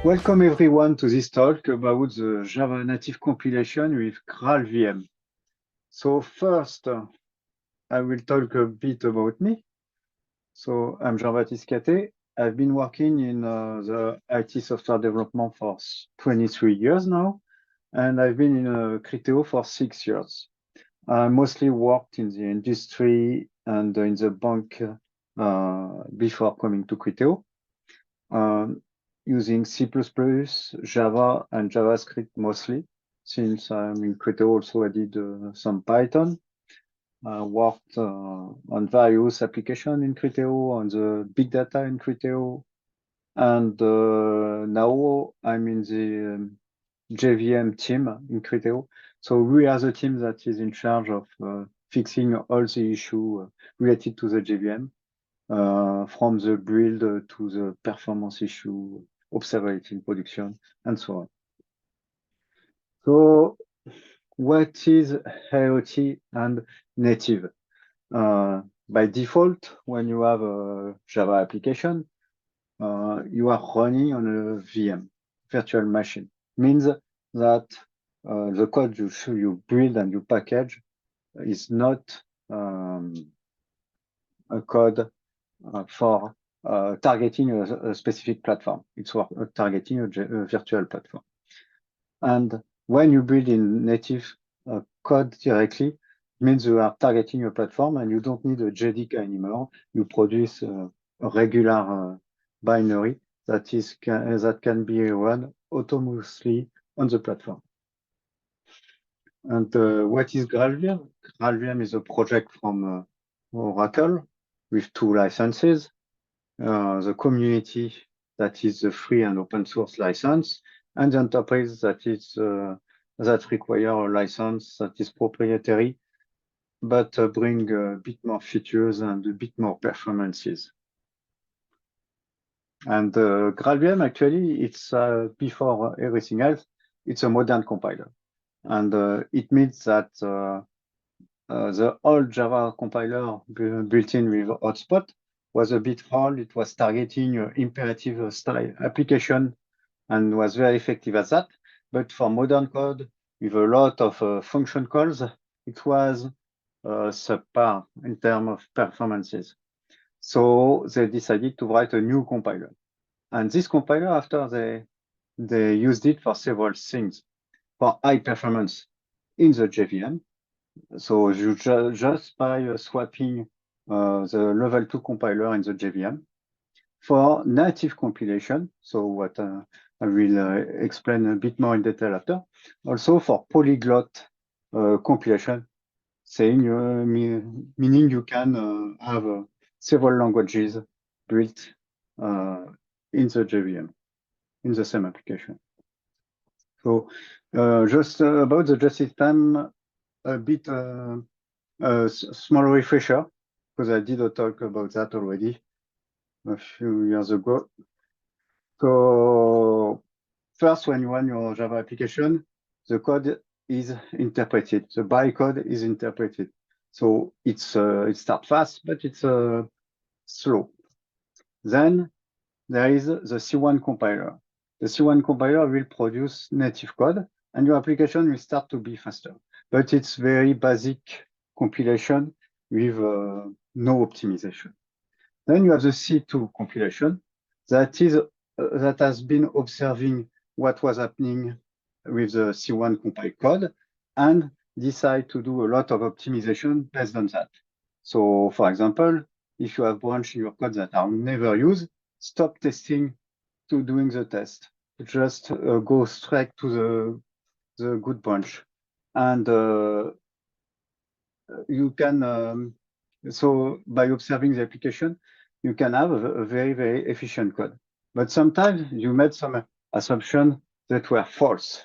Welcome everyone to this talk about the Java native compilation with GraalVM. So first, I will talk a bit about me. So I'm Jean-Baptiste Caté. I've been working in the IT software development for 23 years now, and I've been in Criteo for 6 years. I mostly worked in the industry and in the bank before coming to Criteo. Using C++, Java, and JavaScript mostly. Since I'm in Criteo, also I did some Python. I worked on various applications in Criteo, on the big data in Criteo. And now I'm in the JVM team in Criteo. So we are the team that is in charge of fixing all the issues related to the JVM. From the build to the performance issue, observability in production, and so on. So what is IoT and native? By default, when you have a Java application, you are running on a VM, virtual machine. Means that the code you build and you package is not a code for targeting a specific platform. It's for targeting a virtual platform. And when you build in native code directly, it means you are targeting a platform and you don't need a JDK anymore. You produce a regular binary that can be run autonomously on the platform. And what is GraalVM? GraalVM is a project from Oracle with 2 licenses. The community that is the free and open source license, and the enterprise that is that require a license that is proprietary, but bring a bit more features and a bit more performances. And GraalVM actually, it's before everything else, it's a modern compiler, and it means that the old Java compiler built in with hotspot was a bit old. It was targeting imperative style application and was very effective at that. But for modern code, with a lot of function calls, it was subpar in terms of performances. So they decided to write a new compiler. And this compiler, after they used it for several things. For high performance in the JVM. So you just by swapping the level 2 compiler in the JVM. For native compilation, so what I will explain a bit more in detail after. Also for polyglot compilation, saying meaning you can have several languages built in the JVM, in the same application. So just about the just-in-time, a bit a small refresher, because I did a talk about that already a few years ago. So first, when you run your Java application, the code is interpreted. The bytecode is interpreted. So it starts fast, but it's slow. Then there is the C1 compiler. The C1 compiler will produce native code, and your application will start to be faster. But it's very basic compilation with no optimization. Then you have the C2 compilation that has been observing what was happening with the C1 compiled code and decide to do a lot of optimization based on that. So for example, if you have branches in your code that are never used, stop testing to doing the test. Just go straight to the good branch. And you can, so by observing the application, you can have a very, very efficient code. But sometimes you made some assumptions that were false.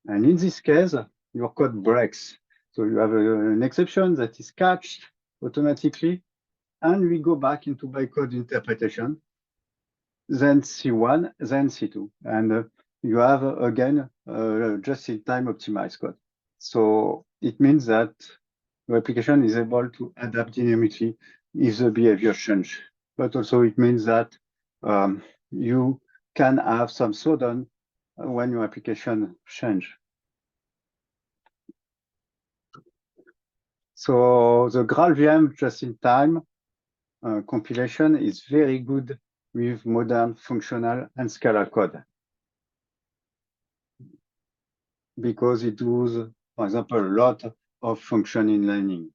And in this case, your code breaks. So you have an exception that is catched automatically, and we go back into bytecode interpretation, then C1, then C2. And you have, again, just-in-time optimized code. So it means that your application is able to adapt dynamically if the behavior change. But also it means that you can have some slowdown when your application change. So the GraalVM just-in-time compilation is very good with modern functional and Scala code, because it does, for example, a lot of function inlining.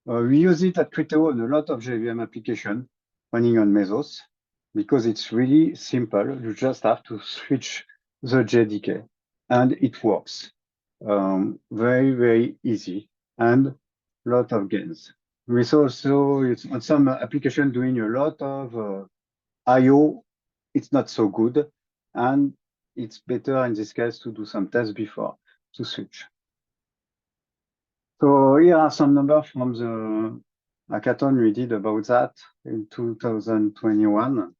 We use it at Criteo on a lot of JVM application running on Mesos, because it's really simple. You just have to switch the JDK and it works. Very, very easy and a lot of gains. We saw also it's on some application doing a lot of IO, it's not so good, and it's better in this case to do some tests before to switch. So here are some numbers from the hackathon we did about that in 2021.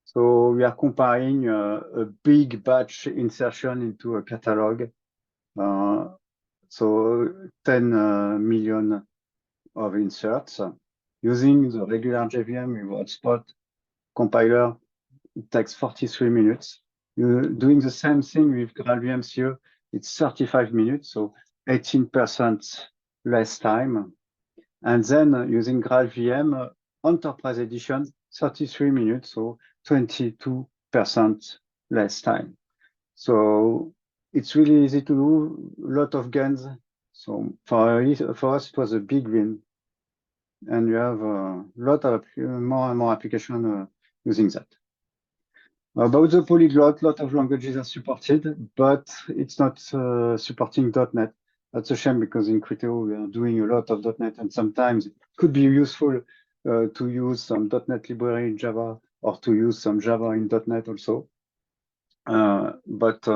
So we are comparing a big batch insertion into a catalog. So 10 million of inserts using the regular JVM with hotspot compiler. It takes 43 minutes. You're doing the same thing with GraalVM here. It's 35 minutes, so 18% less time. And then using GraalVM Enterprise Edition, 33 minutes, so 22% less time. So it's really easy to do, a lot of gains. So for us, it was a big win. And you have a lot of more and more application using that. About the polyglot, a lot of languages are supported, but it's not supporting .NET. That's a shame, because in Criteo we are doing a lot of .NET, and sometimes it could be useful to use some .NET library in Java, or to use some Java in .NET also. But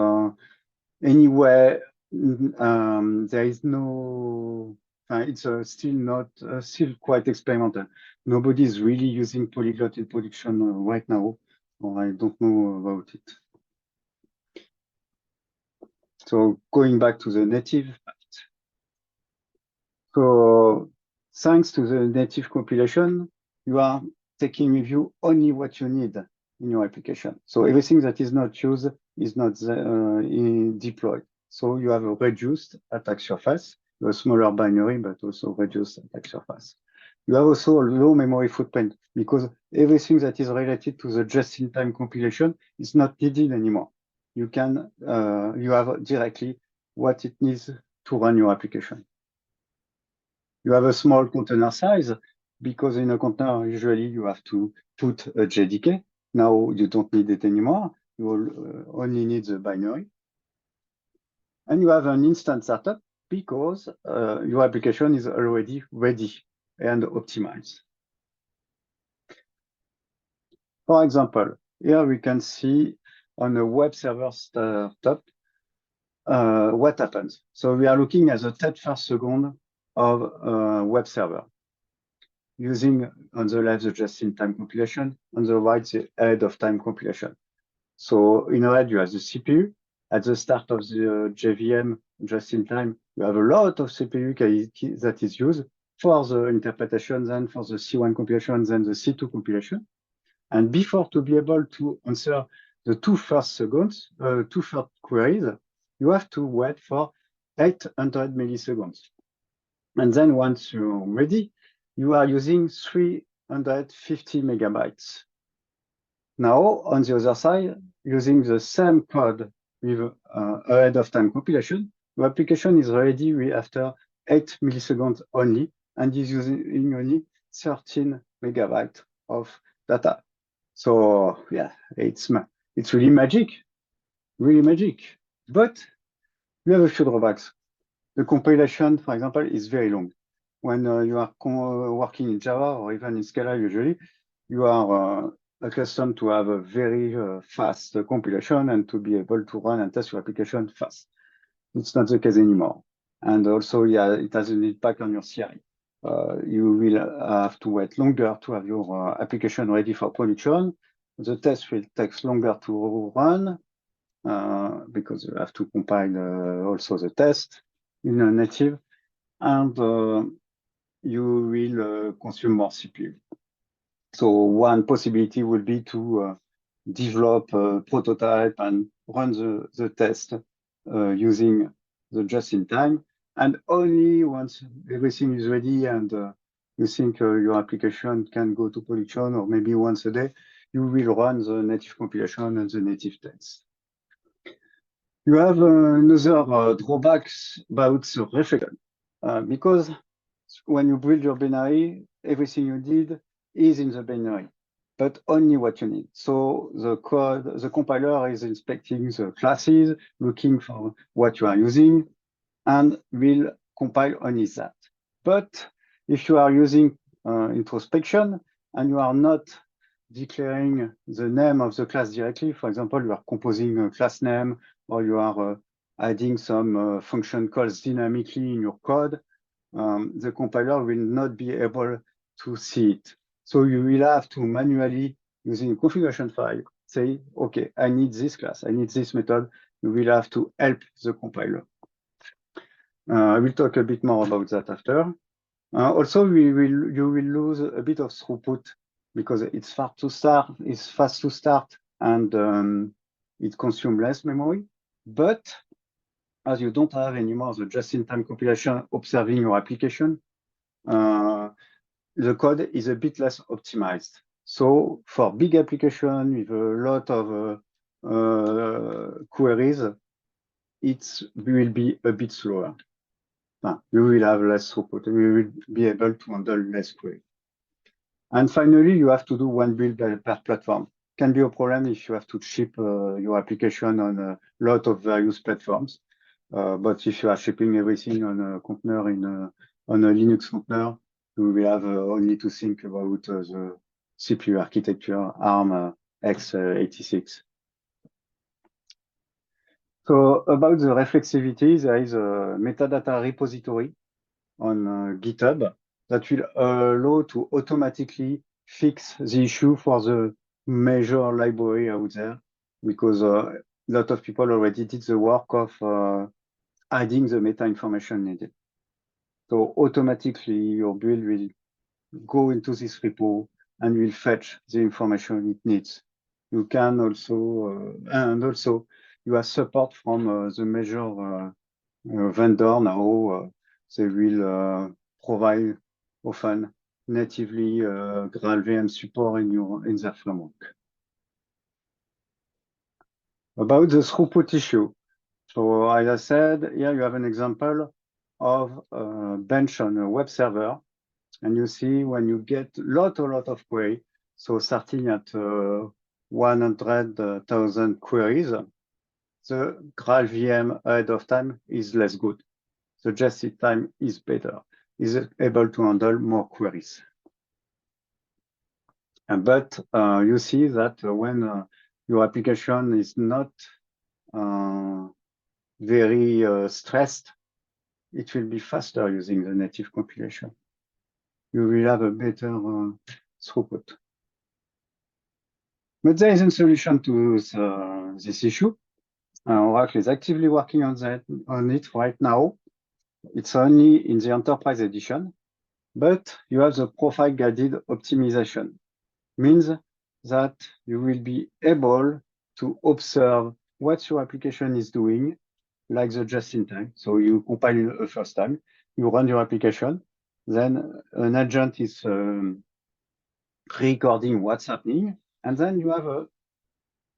anyway, there is no. It's still quite experimental. Nobody is really using polyglot in production right now, or I don't know about it. So going back to the native part. So thanks to the native compilation, you are taking with you only what you need in your application. So everything that is not used is not deployed. So you have a reduced attack surface, a smaller binary, but also reduced attack surface. You have also a low memory footprint, because everything that is related to the just-in-time compilation is not needed anymore. You can you have directly what it needs to run your application. You have a small container size, because in a container usually you have to put a JDK. Now you don't need it anymore. You only need the binary. And you have an instant startup, because your application is already ready and optimized. For example, here we can see on a web server startup what happens. So we are looking at the 10 first second of a web server, using on the left the just-in-time compilation, on the right the ahead-of-time compilation. So in red you have the CPU. At the start of the JVM just-in-time, you have a lot of CPU that is used for the interpretation, then for the C1 compilation, then the C2 compilation. And before to be able to answer the two first queries, you have to wait for 800 milliseconds. And then once you're ready, you are using 350 megabytes. Now, on the other side, using the same code with ahead-of-time compilation, your application is ready after 8 milliseconds only, and is using only 13 megabytes of data. So yeah, it's really magic, But we have a few drawbacks. The compilation, for example, is very long. When you are working in Java or even in Scala, usually, you are accustomed to have a very fast compilation and to be able to run and test your application fast. It's not the case anymore. And also, yeah, it has an impact on your CI. You will have to wait longer to have your application ready for production. The test will take longer to run because you have to compile also the test in a native, and you will consume more CPU. So one possibility would be to develop a prototype and run the test using the just-in-time. And only once everything is ready and you think your application can go to production, or maybe once a day, you will run the native compilation and the native tests. You have another drawbacks about the reflection, because when you build your binary, everything you did is in the binary, but only what you need. So the code, the compiler is inspecting the classes, looking for what you are using, and will compile only that. But if you are using introspection and you are not declaring the name of the class directly, for example, you are composing a class name, or you are adding some function calls dynamically in your code, the compiler will not be able to see it. So you will have to manually, using a configuration file, say, okay, I need this class, I need this method. You will have to help the compiler. I will talk a bit more about that after. Also, you will lose a bit of throughput because it's fast to start, and it consumes less memory. But as you don't have anymore the just-in-time compilation observing your application, the code is a bit less optimized. So for big application with a lot of queries, it will be a bit slower. You will have less throughput. You will be able to handle less queries. And finally, you have to do one build per platform. Can be a problem if you have to ship your application on a lot of various platforms. But if you are shipping everything on a container on a Linux container, you will have only to think about the CPU architecture, ARM x86. So about the reflexivity, there is a metadata repository on GitHub that will allow to automatically fix the issue for the major library out there, because a lot of people already did the work of adding the meta information needed. So automatically your build will go into this repo and will fetch the information it needs. You can also, and also you have support from the major vendor now. They will provide often natively GraalVM support in their framework. About the throughput issue. So as I said, here you have an example of a bench on a web server. And you see when you get a lot of query, so starting at 100,000 queries, the GraalVM ahead of time is less good. The just-in-time is better, is able to handle more queries. But you see that when your application is not very stressed, it will be faster using the native compilation. You will have a better throughput. But there is a solution to this issue. Oracle is actively working on it right now. It's only in the Enterprise Edition, but you have the profile guided optimization. Means that you will be able to observe what your application is doing, like the just-in-time. So you compile the first time, you run your application, then an agent is recording what's happening, and then you have a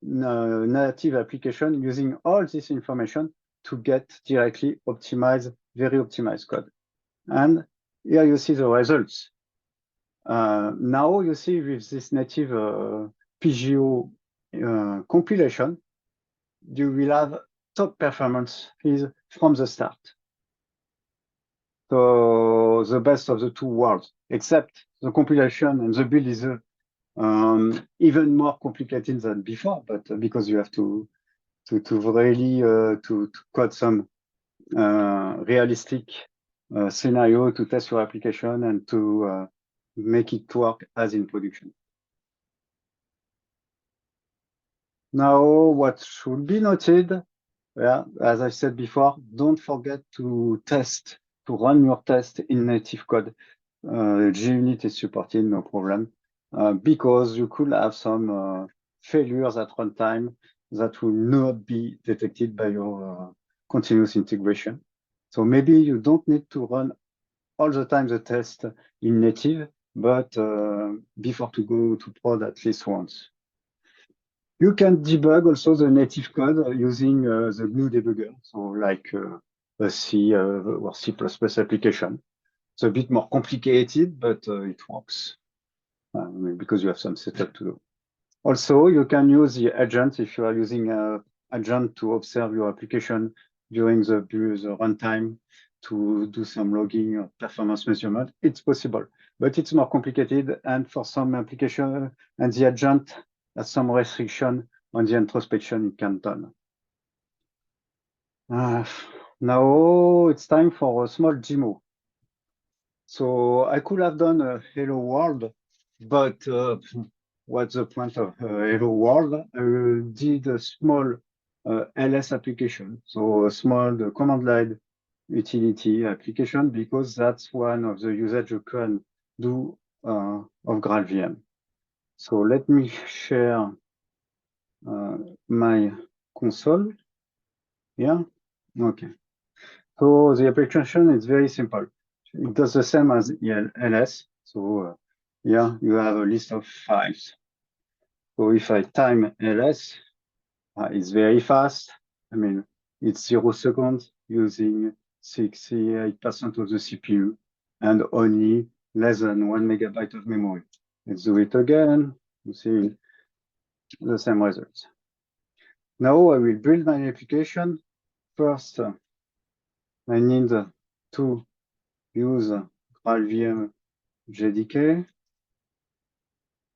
native application using all this information to get directly optimized, very optimized code. And here you see the results. Now you see with this native PGO compilation, you will have top performance from the start. So the best of the two worlds, except the compilation and the build is even more complicated than before, but because you have to really to code some realistic scenario to test your application and to make it work as in production. Now, what should be noted, as I said before, don't forget to run your test in native code. JUnit is supported, no problem, because you could have some failures at runtime that will not be detected by your continuous integration. So maybe you don't need to run all the time the test in native, but before to go to prod at least once. You can debug also the native code using the GNU debugger, so like a C or C++ application. It's a bit more complicated, but it works because you have some setup to do. Also, you can use the agent if you are using an agent to observe your application during the runtime to do some logging or performance measurement. It's possible, but it's more complicated. And for some application, and the agent has some restriction on the introspection it can done. Now it's time for a small demo. So I could have done a hello world, but what's the point of hello world? I did a small LS application, so a small command line utility application, because that's one of the usage you can do of GraalVM. So let me share my console. Yeah, okay. So the application is very simple. It does the same as LS. So yeah, you have a list of files. So if I time ls, it's very fast. I mean, it's 0 seconds using 68% of the CPU and only less than 1 megabyte of memory. Let's do it again. You see the same results. Now I will build my application. First, I need to use GraalVM JDK.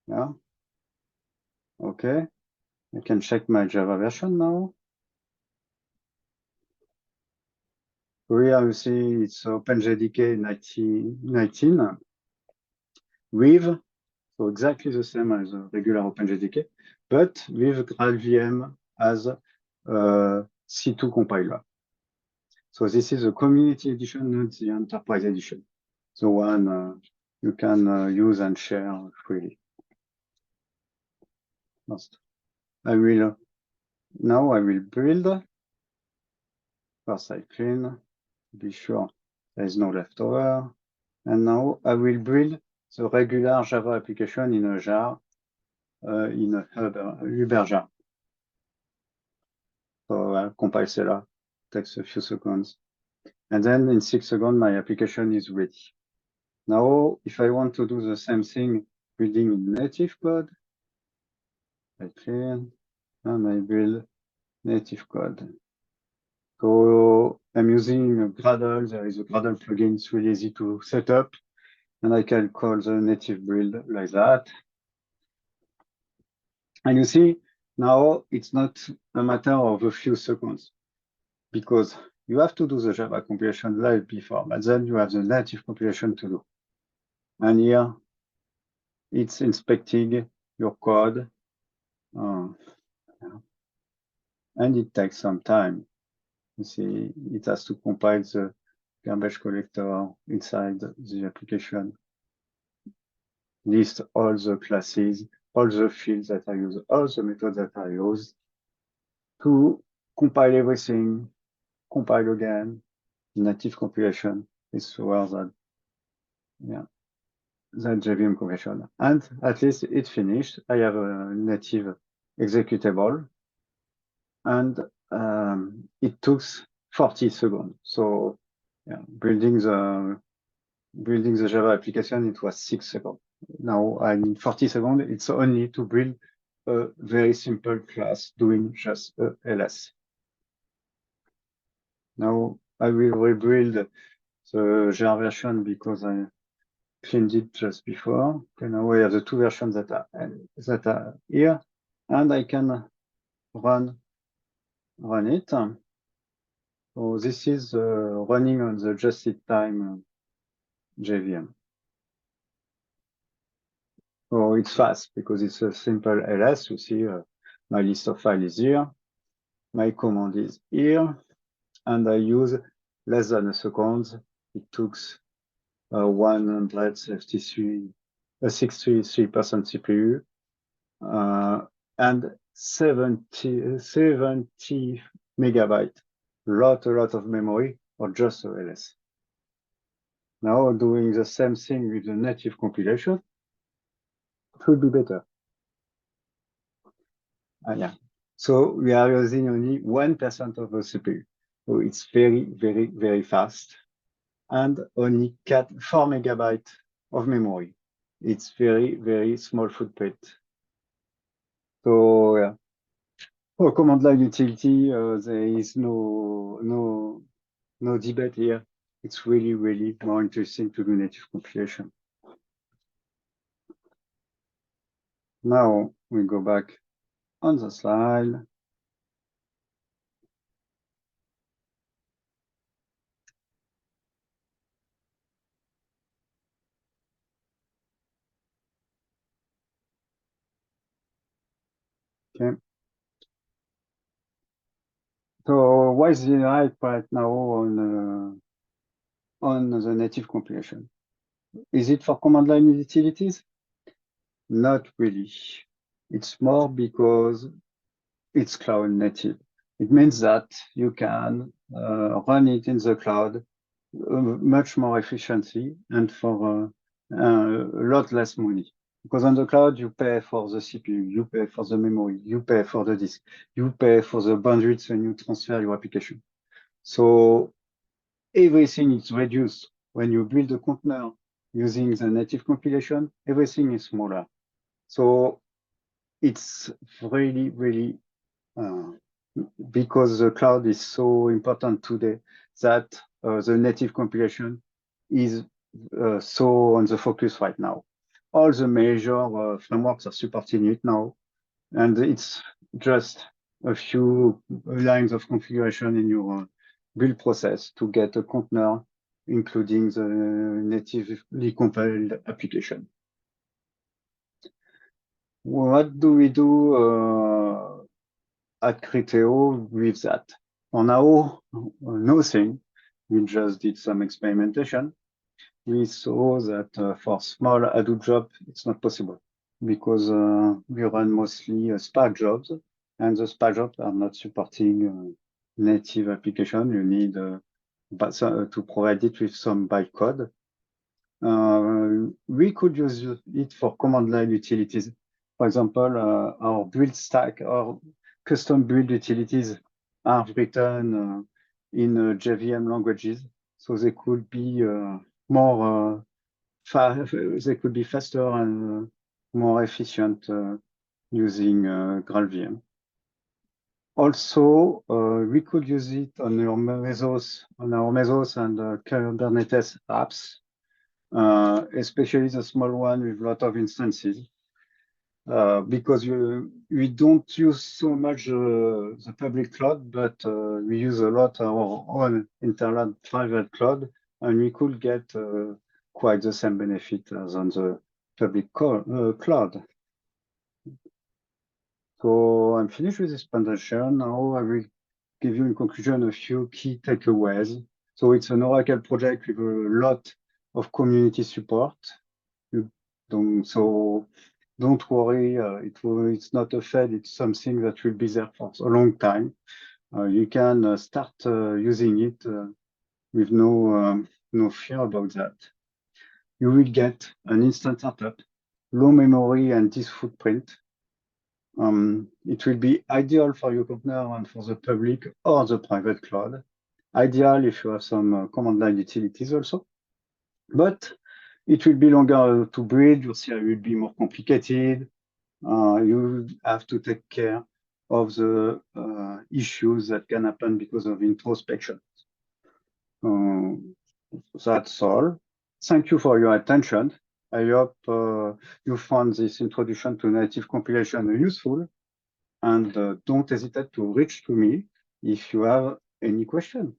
Yeah. Okay. I can check my Java version now. Here you see it's OpenJDK 19 with, so exactly the same as a regular OpenJDK, but with GraalVM as a C2 compiler. So this is the community edition, not the enterprise edition. The one you can use and share freely. First, now I will build. First I clean, be sure there is no leftover. And now I will build the regular Java application in a jar, in a Uber jar. So compile Cela, takes a few seconds. And then in 6 seconds, my application is ready. Now, if I want to do the same thing building in native code, I clean and I build native code. So I'm using Gradle. There is a Gradle plugin. It's really easy to set up. And I can call the native build like that. And you see, now it's not a matter of a few seconds, because you have to do the Java compilation live before, but then you have the native compilation to do. And here, it's inspecting your code. And it takes some time. You see, it has to compile the garbage collector inside the application, list all the classes, all the fields that I use, all the methods that I use to compile everything, compile again. Native compilation is where that, yeah, that JVM compilation. And at least it's finished. I have a native executable, and it took 40 seconds. So yeah, building the Java application, it was 6 seconds. Now in 40 seconds, it's only to build a very simple class doing just ls. Now I will rebuild the jar version because I cleaned it just before. Okay, now we have the two versions that are here, and I can run it. So this is running on the just-in-time JVM. So it's fast because it's a simple ls. You see my list of files is here, my command is here, and I use less than a second. It took 163% CPU. and 70 megabyte, a lot of memory for just a LS. Now doing the same thing with the native compilation, it will be better. Yeah. So we are using only 1% of the CPU. So it's very fast. And only 4 megabytes of memory. It's very small footprint. So yeah. For command line utility, there is no debate here. It's really more interesting to do native compilation. Now we go back on the slide. Okay. So why is the hype right now on the native compilation? Is it for command line utilities? Not really. It's more because it's cloud native. It means that you can run it in the cloud much more efficiently and for a lot less money. Because on the cloud, you pay for the CPU, you pay for the memory, you pay for the disk, you pay for the bandwidth when you transfer your application. So everything is reduced. When you build a container using the native compilation, everything is smaller. So it's really because the cloud is so important today that the native compilation is so on the focus right now. All the major frameworks are supporting it now, and it's just a few lines of configuration in your build process to get a container, including the natively compiled application. What do we do at Criteo with that? For now, nothing. We just did some experimentation. We saw that for small Hadoop jobs, it's not possible because we run mostly Spark jobs, and the Spark jobs are not supporting native application. You need to provide it with some bytecode. We could use it for command line utilities. For example, our build stack or custom build utilities are written in JVM languages, so they could be they could be faster and more efficient using GraalVM. Also, we could use it on our Mesos and Kubernetes apps, especially the small one with a lot of instances. Because we don't use so much the public cloud, but we use a lot our own internal private cloud, and we could get quite the same benefit as on the public cloud. So I'm finished with this presentation. Now I will give you in conclusion a few key takeaways. So it's an Oracle project with a lot of community support. So don't worry, it's not a fad, it's something that will be there for a long time. You can start using it with no fear about that. You will get an instant startup, low memory and disk footprint. It will be ideal for your container and for the public or the private cloud. Ideal if you have some command line utilities also. But it will be longer to build, your CI will be more complicated. You have to take care of the issues that can happen because of introspection. That's all. Thank you for your attention. I hope you found this introduction to native compilation useful, and don't hesitate to reach to me if you have any question.